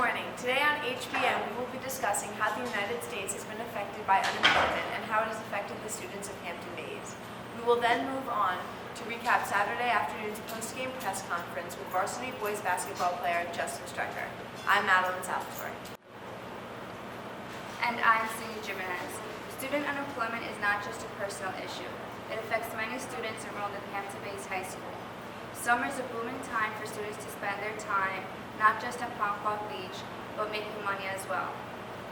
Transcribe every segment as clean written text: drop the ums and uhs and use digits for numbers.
morning. Today on HBN, we will be discussing how the United States has been affected by unemployment and how it has affected the students of Hampton Bays. We will then move on to recap Saturday afternoon's post-game press conference with varsity boys basketball player Justin Strecker. I'm Madeline Salvatore. And I'm Cindy Jimenez. Student unemployment is not just a personal issue. It affects many students enrolled in Hampton Bays High School. Summer is a booming time for students to spend their time not just at Ponquag Beach, but making money as well.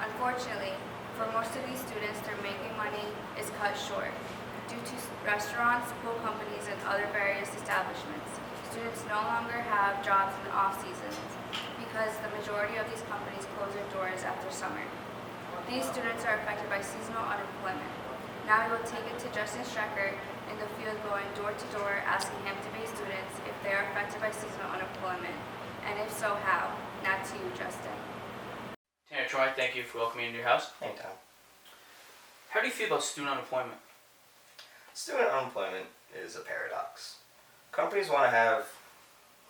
Unfortunately, for most of these students, their making money is cut short. Due to restaurants, pool companies, and other various establishments, students no longer have jobs in the off-seasons because the majority of these companies close their doors after summer. These students are affected by seasonal unemployment. Now we will take it to Justin Strecker in the field going door to door asking Hampton Bay students if they are affected by seasonal unemployment, and if so, how? Now to you, Justin. Tanner Troy, thank you for welcoming me into your house. Anytime. How do you feel about student unemployment? Student unemployment is a paradox. Companies want to have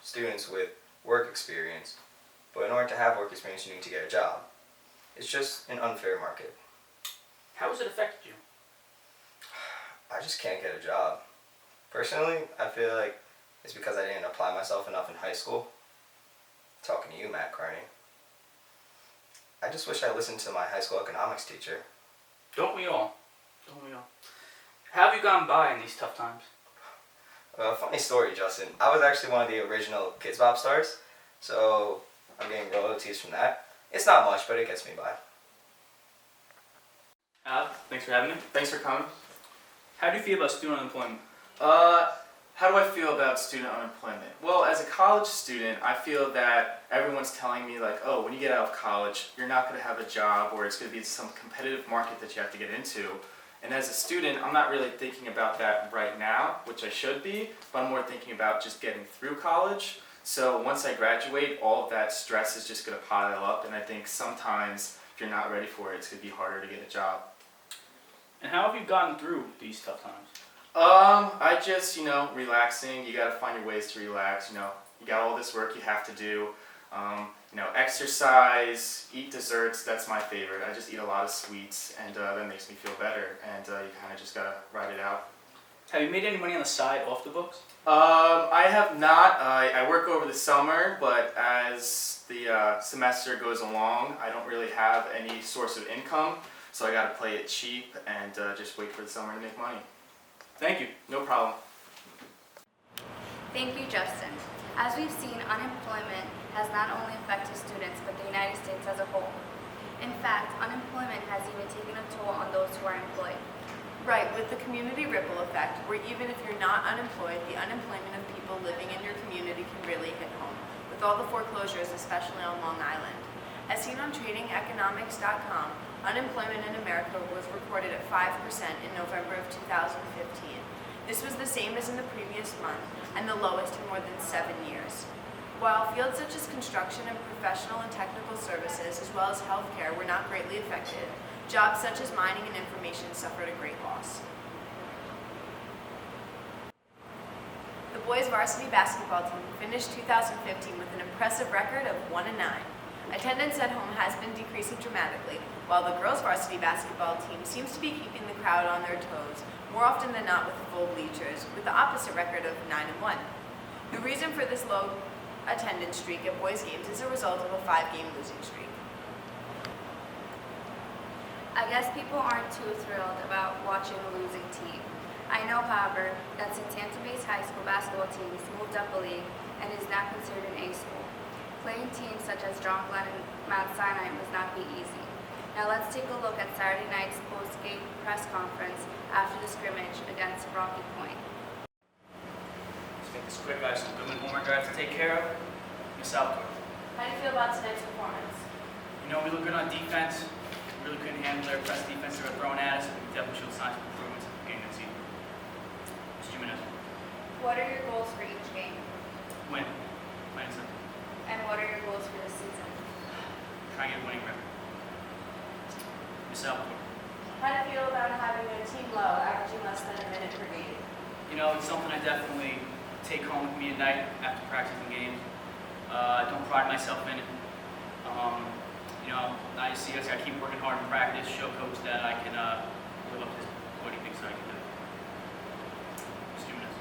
students with work experience, but in order to have work experience, you need to get a job. It's just an unfair market. How has it affected you? I just can't get a job. Personally, I feel like it's because I didn't apply myself enough in high school. Talking to you, Matt Carney. I just wish I listened to my high school economics teacher. Don't we all? Don't we all? How have you gone by in these tough times? Funny story, Justin. I was actually one of the original Kids Bop stars, so I'm getting royalties from that. It's not much, but it gets me by. Thanks for having me. Thanks for coming. How do you feel about student unemployment? How do I feel about student unemployment? Well, as a college student, I feel that everyone's telling me like, oh, when you get out of college, you're not going to have a job or it's going to be some competitive market that you have to get into. And as a student, I'm not really thinking about that right now, which I should be, but I'm more thinking about just getting through college. So once I graduate, all of that stress is just going to pile up, and I think sometimes if you're not ready for it, it's going to be harder to get a job. And how have you gotten through these tough times? I just, relaxing. You gotta find your ways to relax. You got all this work you have to do. Exercise, eat desserts. That's my favorite. I just eat a lot of sweets, and that makes me feel better. And you kind of just gotta ride it out. Have you made any money on the side off the books? I have not. I work over the summer, but as the semester goes along, I don't really have any source of income. So I gotta play it cheap and just wait for the summer to make money. Thank you. No problem. Thank you, Justin. As we've seen, unemployment has not only affected students, but the United States as a whole. In fact, unemployment has even taken a toll on those who are employed. Right, with the community ripple effect, where even if you're not unemployed, the unemployment of people living in your community can really hit home, with all the foreclosures, especially on Long Island. As seen on TradingEconomics.com, unemployment in America was recorded at 5% in November of 2015. This was the same as in the previous month and the lowest in more than 7 years. While fields such as construction and professional and technical services, as well as healthcare, were not greatly affected, jobs such as mining and information suffered a great loss. The boys varsity basketball team finished 2015 with an impressive record of 1-9. Attendance at home has been decreasing dramatically, while the girls varsity basketball team seems to be keeping the crowd on their toes, more often than not with full bleachers, with the opposite record of 9-1. The reason for this low attendance streak at boys games is a result of a 5-game losing streak. I guess people aren't too thrilled about watching a losing team. I know, however, that since Hampton Bays High School basketball team has moved up a league and is now considered an A school, playing teams such as John Glenn and Mount Sinai must not be easy. Now let's take a look at Saturday night's post-game press conference after the scrimmage against Rocky Point. Let's make this quick. I have some good homework I have to take care of. Miss Salvatore. How do you feel about tonight's performance? We look good on defense. We really couldn't handle their press defense they were throwing at us. We definitely showed signs of improvements in the game this season. Mr. Jimenez. What are your goals for each game? Win. Plain and simple. And what are your goals for this season? Try and get a winning record. Miss Salvatore. How do you feel about having a team low, averaging less than a minute per game? It's something I definitely take home with me at night after practicing games. I don't pride myself in it. I see us. I keep working hard in practice. Show coach that I can live up to what he thinks I can do. Students.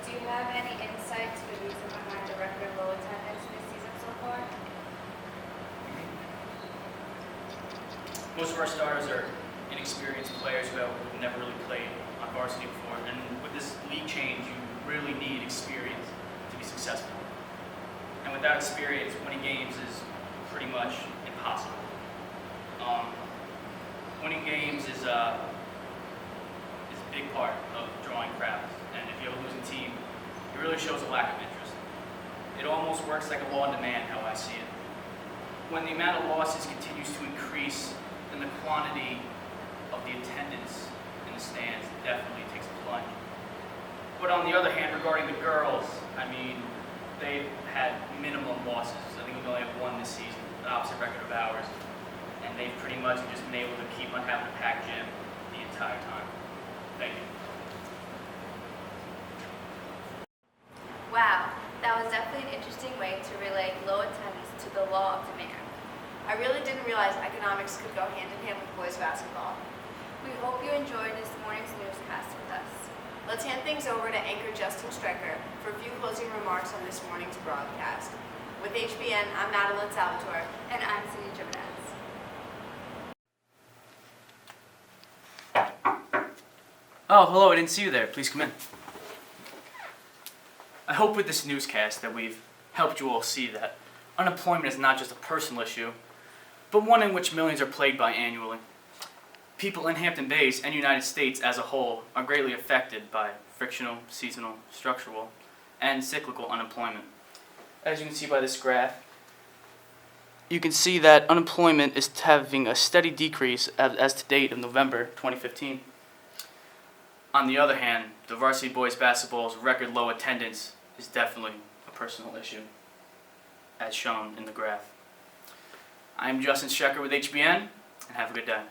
Do you have any insight to the reason behind the record low attendance this season so far? Most of our starters are inexperienced players who have never really played on varsity before, and with this league change, you really need experience to be successful. And without experience, winning games is pretty much impossible. Winning games is a big part of drawing crowds, and if you have a losing team, it really shows a lack of interest. It almost works like a law of demand, how I see it. When the amount of losses continues to increase, then the quantity of the attendance in the stands definitely takes a plunge. But on the other hand, regarding the girls, they've had minimum losses. I think we only have one this season, the opposite record of ours. And they've pretty much just been able to keep on having a packed gym the entire time. Thank you. Wow, that was definitely an interesting way to relate low attendance to the law of demand. I really didn't realize economics could go hand in hand with boys basketball. We hope you enjoyed this morning's newscast with us. Let's hand things over to anchor Justin Strecker for a few closing remarks on this morning's broadcast. With HBN, I'm Madeline Salvatore. And I'm Cindy Jimenez. Oh, hello, I didn't see you there. Please come in. I hope with this newscast that we've helped you all see that unemployment is not just a personal issue, but one in which millions are plagued by annually. People in Hampton Bays and United States as a whole are greatly affected by frictional, seasonal, structural, and cyclical unemployment. As you can see by this graph, you can see that unemployment is having a steady decrease as to date of November 2015. On the other hand, the varsity boys basketball's record low attendance is definitely a personal issue, as shown in the graph. I am Justin Strecker with HBN, and have a good day.